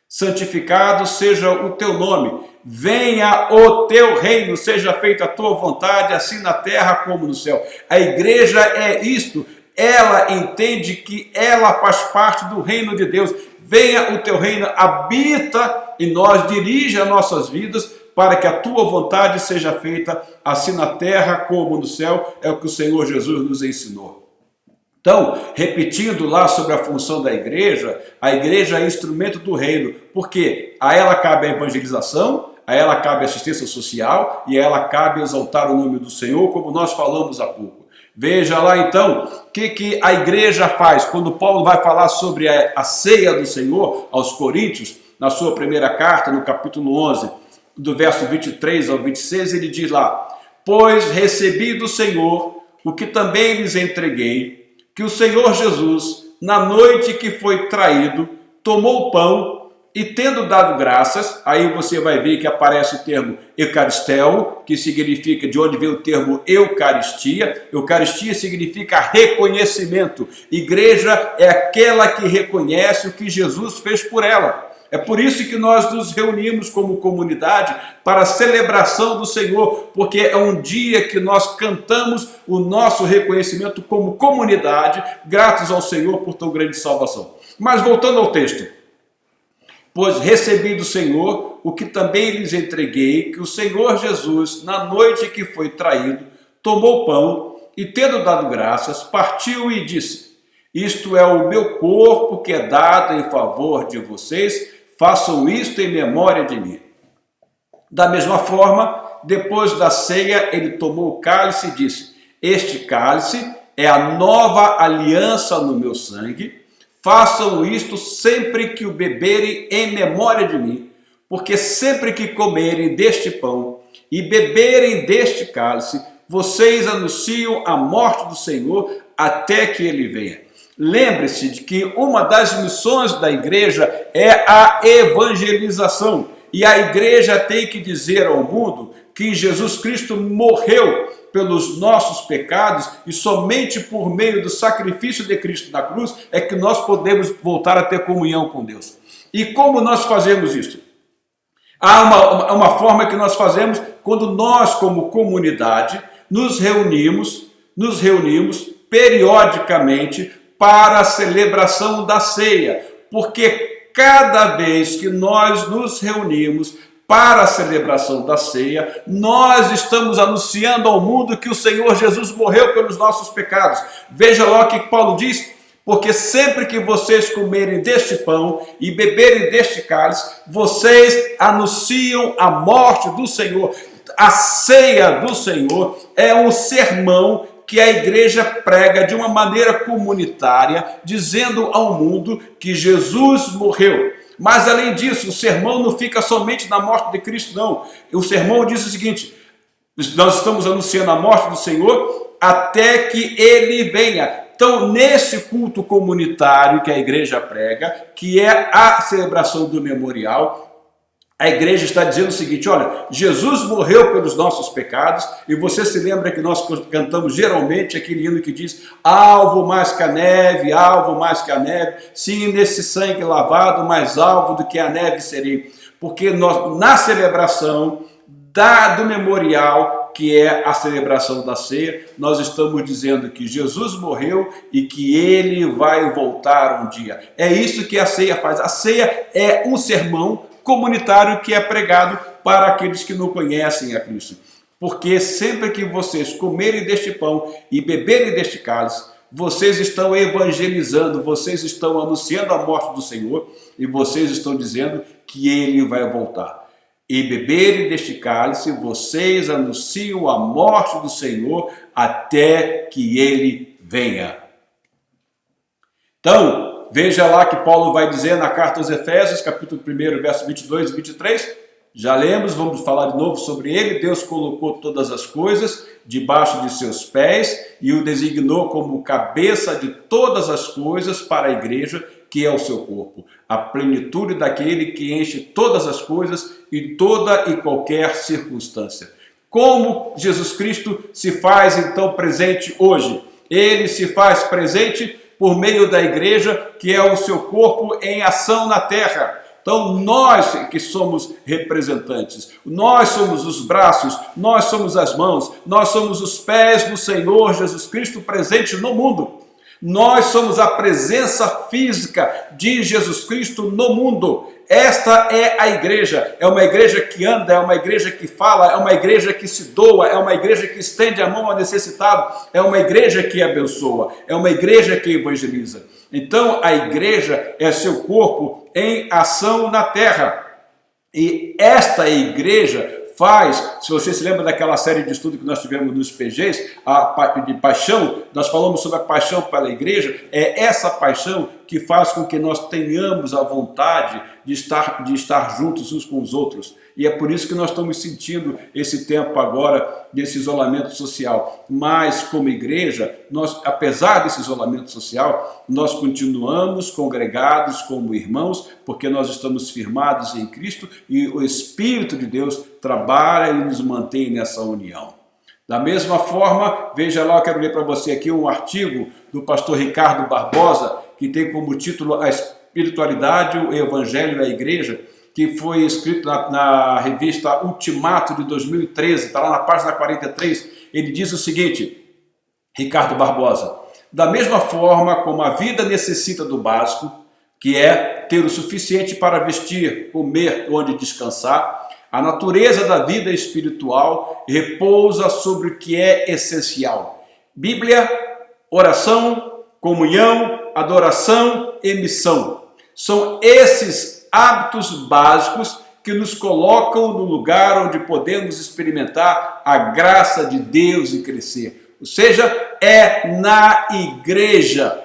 santificado seja o teu nome, venha o teu reino, seja feita a tua vontade, assim na terra como no céu. A igreja é isto, ela entende que ela faz parte do reino de Deus. Venha o teu reino, habita em nós, dirige as nossas vidas, para que a tua vontade seja feita assim na terra como no céu. É o que o Senhor Jesus nos ensinou. Então, repetindo lá sobre a função da igreja, a igreja é instrumento do reino, porque a ela cabe a evangelização, a ela cabe a assistência social e a ela cabe exaltar o nome do Senhor, como nós falamos há pouco. Veja lá então o que a igreja faz. Quando Paulo vai falar sobre a ceia do Senhor aos Coríntios, na sua primeira carta, no capítulo 11, do verso 23 ao 26, ele diz lá: pois recebi do Senhor o que também lhes entreguei, que o Senhor Jesus, na noite que foi traído, tomou o pão e, tendo dado graças, aí você vai ver que aparece o termo Eucaristel, que significa, de onde vem o termo Eucaristia. Eucaristia significa reconhecimento. Igreja é aquela que reconhece o que Jesus fez por ela. É por isso que nós nos reunimos como comunidade para a celebração do Senhor, porque é um dia que nós cantamos o nosso reconhecimento como comunidade, gratos ao Senhor por tão grande salvação. Mas voltando ao texto: pois recebi do Senhor o que também lhes entreguei, que o Senhor Jesus, na noite que foi traído, tomou o pão e, tendo dado graças, partiu e disse: isto é o meu corpo que é dado em favor de vocês, façam isto em memória de mim. Da mesma forma, depois da ceia, ele tomou o cálice e disse: este cálice é a nova aliança no meu sangue. Façam isto sempre que o beberem em memória de mim, porque sempre que comerem deste pão e beberem deste cálice, vocês anunciam a morte do Senhor até que ele venha. Lembre-se de que uma das missões da igreja é a evangelização. E a igreja tem que dizer ao mundo que Jesus Cristo morreu pelos nossos pecados e somente por meio do sacrifício de Cristo na cruz é que nós podemos voltar a ter comunhão com Deus. E como nós fazemos isso? Há uma forma que nós fazemos quando nós, como comunidade, nos reunimos periodicamente para a celebração da ceia, porque cada vez que nós nos reunimos para a celebração da ceia, nós estamos anunciando ao mundo que o Senhor Jesus morreu pelos nossos pecados. Veja lá o que Paulo diz: porque sempre que vocês comerem deste pão e beberem deste cálice, vocês anunciam a morte do Senhor. A ceia do Senhor é um sermão que a igreja prega de uma maneira comunitária, dizendo ao mundo que Jesus morreu. Mas além disso, o sermão não fica somente na morte de Cristo, não. O sermão diz o seguinte: nós estamos anunciando a morte do Senhor até que ele venha. Então, nesse culto comunitário que a igreja prega, que é a celebração do memorial, a igreja está dizendo o seguinte: olha, Jesus morreu pelos nossos pecados, e você se lembra que nós cantamos geralmente aquele hino que diz: alvo mais que a neve, alvo mais que a neve, sim, nesse sangue lavado, mais alvo do que a neve serei. Porque nós, na celebração do memorial, que é a celebração da ceia. Nós estamos dizendo que Jesus morreu e que ele vai voltar um dia. É isso que a ceia faz. A ceia é um sermão comunitário que é pregado para aqueles que não conhecem a Cristo. Porque sempre que vocês comerem deste pão e beberem deste cálice, vocês estão evangelizando, vocês estão anunciando a morte do Senhor e vocês estão dizendo que ele vai voltar. E beberem deste cálice, vocês anunciam a morte do Senhor até que ele venha. Então, veja lá que Paulo vai dizer na carta aos Efésios, capítulo 1, verso 22 e 23, já lemos, vamos falar de novo sobre ele. Deus colocou todas as coisas debaixo de seus pés e o designou como cabeça de todas as coisas para a igreja, que é o seu corpo, a plenitude daquele que enche todas as coisas em toda e qualquer circunstância. Como Jesus Cristo se faz então presente hoje? Ele se faz presente por meio da igreja, que é o seu corpo em ação na terra. Então nós que somos representantes, nós somos os braços, nós somos as mãos, nós somos os pés do Senhor Jesus Cristo presente no mundo. Nós somos a presença física de Jesus Cristo no mundo. Esta é a igreja. É uma igreja que anda, é uma igreja que fala, é uma igreja que se doa, é uma igreja que estende a mão ao necessitado, é uma igreja que abençoa, é uma igreja que evangeliza. Então a igreja é seu corpo em ação na terra. E esta igreja faz, se você se lembra daquela série de estudo que nós tivemos nos PGs, de paixão, nós falamos sobre a paixão pela igreja, é essa paixão que faz com que nós tenhamos a vontade de estar juntos uns com os outros. E é por isso que nós estamos sentindo esse tempo agora desse isolamento social. Mas como igreja, nós, apesar desse isolamento social, nós continuamos congregados como irmãos, porque nós estamos firmados em Cristo e o Espírito de Deus trabalha e nos mantém nessa união. Da mesma forma, veja lá, eu quero ler para você aqui um artigo do pastor Ricardo Barbosa, que tem como título A Espiritualidade, o Evangelho e a Igreja, que foi escrito na revista Ultimato de 2013, está lá na página 43, ele diz o seguinte, Ricardo Barbosa: da mesma forma como a vida necessita do básico, que é ter o suficiente para vestir, comer, onde descansar, a natureza da vida espiritual repousa sobre o que é essencial: Bíblia, oração, comunhão, adoração e missão. São esses hábitos básicos que nos colocam no lugar onde podemos experimentar a graça de Deus e crescer. Ou seja, é na igreja,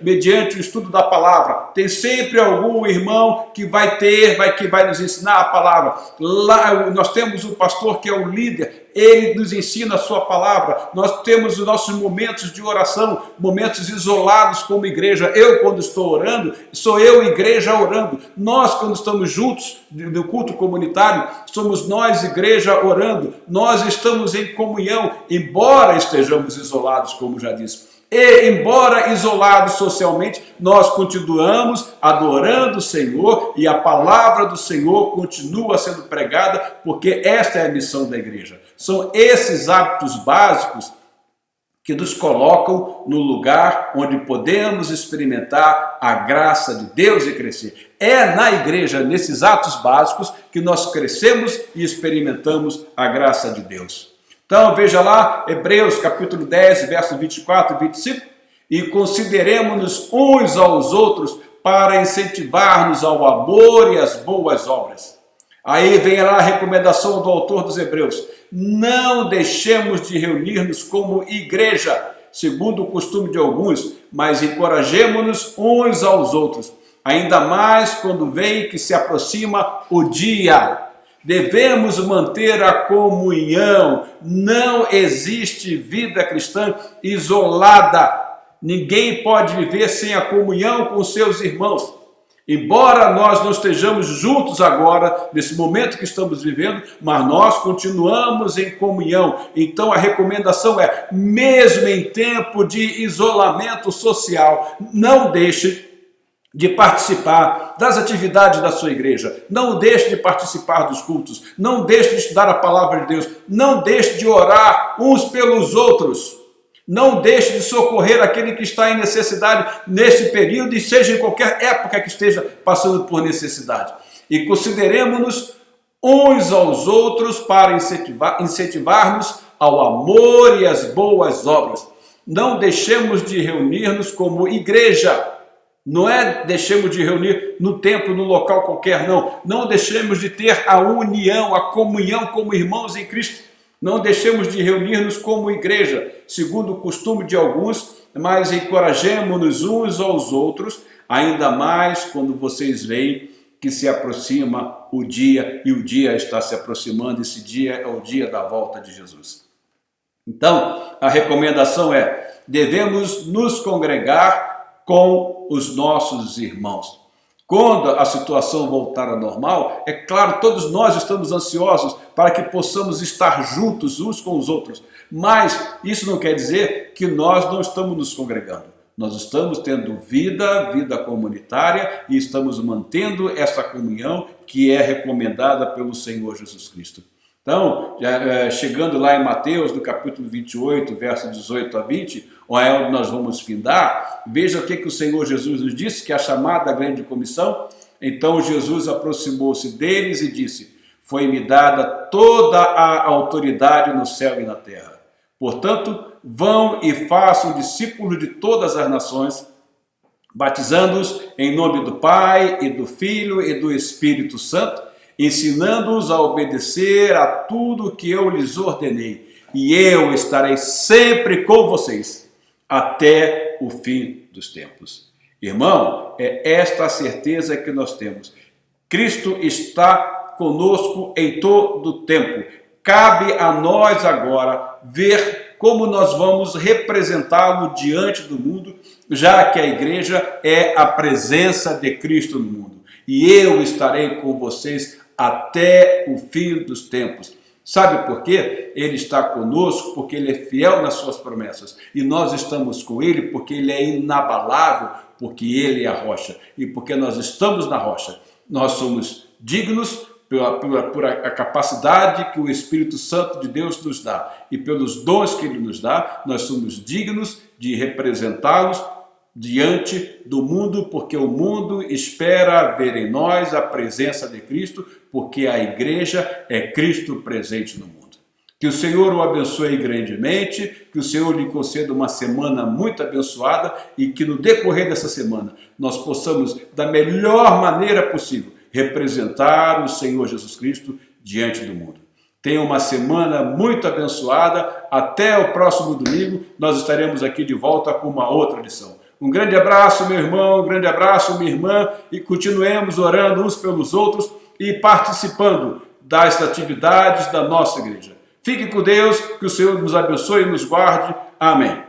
mediante o estudo da palavra. Tem sempre algum irmão que vai nos ensinar a palavra. Lá nós temos um pastor que é o líder, ele nos ensina a sua palavra. Nós temos os nossos momentos de oração, momentos isolados como igreja. Eu, quando estou orando, sou eu, igreja, orando. Nós, quando estamos juntos no culto comunitário, somos nós, igreja, orando. Nós estamos em comunhão, embora estejamos isolados, como já disse. E, embora isolados socialmente, nós continuamos adorando o Senhor e a palavra do Senhor continua sendo pregada, porque esta é a missão da igreja. São esses hábitos básicos que nos colocam no lugar onde podemos experimentar a graça de Deus e crescer. É na igreja, nesses atos básicos, que nós crescemos e experimentamos a graça de Deus. Então veja lá, Hebreus capítulo 10, versos 24 e 25, e consideremos-nos uns aos outros para incentivar-nos ao amor e às boas obras. Aí vem lá a recomendação do autor dos Hebreus: não deixemos de reunir-nos como igreja, segundo o costume de alguns, mas encorajemo-nos uns aos outros, ainda mais quando vem que se aproxima o dia. Devemos manter a comunhão. Não existe vida cristã isolada. Ninguém pode viver sem a comunhão com seus irmãos. Embora nós não estejamos juntos agora, nesse momento que estamos vivendo, mas nós continuamos em comunhão. Então a recomendação é, mesmo em tempo de isolamento social, não deixe de participar das atividades da sua igreja. Não deixe de participar dos cultos. Não deixe de estudar a palavra de Deus. Não deixe de orar uns pelos outros. Não deixe de socorrer aquele que está em necessidade nesse período e seja em qualquer época que esteja passando por necessidade. E consideremos-nos uns aos outros para incentivar-nos ao amor e às boas obras. Não deixemos de reunir-nos como igreja. Não é deixemos de reunir no templo, no local qualquer, não. Não deixemos de ter a união, a comunhão como irmãos em Cristo. Não deixemos de reunir-nos como igreja, segundo o costume de alguns, mas encorajemo-nos uns aos outros, ainda mais quando vocês veem que se aproxima o dia, e o dia está se aproximando, esse dia é o dia da volta de Jesus. Então, a recomendação é, devemos nos congregar com os nossos irmãos. Quando a situação voltar ao normal, é claro, todos nós estamos ansiosos para que possamos estar juntos uns com os outros. Mas isso não quer dizer que nós não estamos nos congregando. Nós estamos tendo vida comunitária e estamos mantendo essa comunhão que é recomendada pelo Senhor Jesus Cristo. Então, chegando lá em Mateus, no capítulo 28, verso 18 a 20, onde nós vamos findar, veja o que o Senhor Jesus nos disse, que é a chamada grande comissão. Então Jesus aproximou-se deles e disse, foi-me dada toda a autoridade no céu e na terra. Portanto, vão e façam discípulos de todas as nações, batizando-os em nome do Pai e do Filho e do Espírito Santo, ensinando-os a obedecer a tudo que eu lhes ordenei. E eu estarei sempre com vocês, até o fim dos tempos. Irmão, é esta a certeza que nós temos. Cristo está conosco em todo o tempo. Cabe a nós agora ver como nós vamos representá-lo diante do mundo, já que a igreja é a presença de Cristo no mundo. E eu estarei com vocês até o fim dos tempos. Sabe por quê? Ele está conosco porque ele é fiel nas suas promessas. E nós estamos com ele porque ele é inabalável, porque ele é a rocha. E porque nós estamos na rocha, nós somos dignos por a capacidade que o Espírito Santo de Deus nos dá. E pelos dons que ele nos dá, nós somos dignos de representá-los diante do mundo, porque o mundo espera ver em nós a presença de Cristo, porque a igreja é Cristo presente no mundo. Que o Senhor o abençoe grandemente, que o Senhor lhe conceda uma semana muito abençoada e que no decorrer dessa semana nós possamos, da melhor maneira possível, representar o Senhor Jesus Cristo diante do mundo. Tenha uma semana muito abençoada. Até o próximo domingo, nós estaremos aqui de volta com uma outra lição. Um grande abraço, meu irmão, um grande abraço, minha irmã, e continuemos orando uns pelos outros e participando das atividades da nossa igreja. Fique com Deus, que o Senhor nos abençoe e nos guarde. Amém.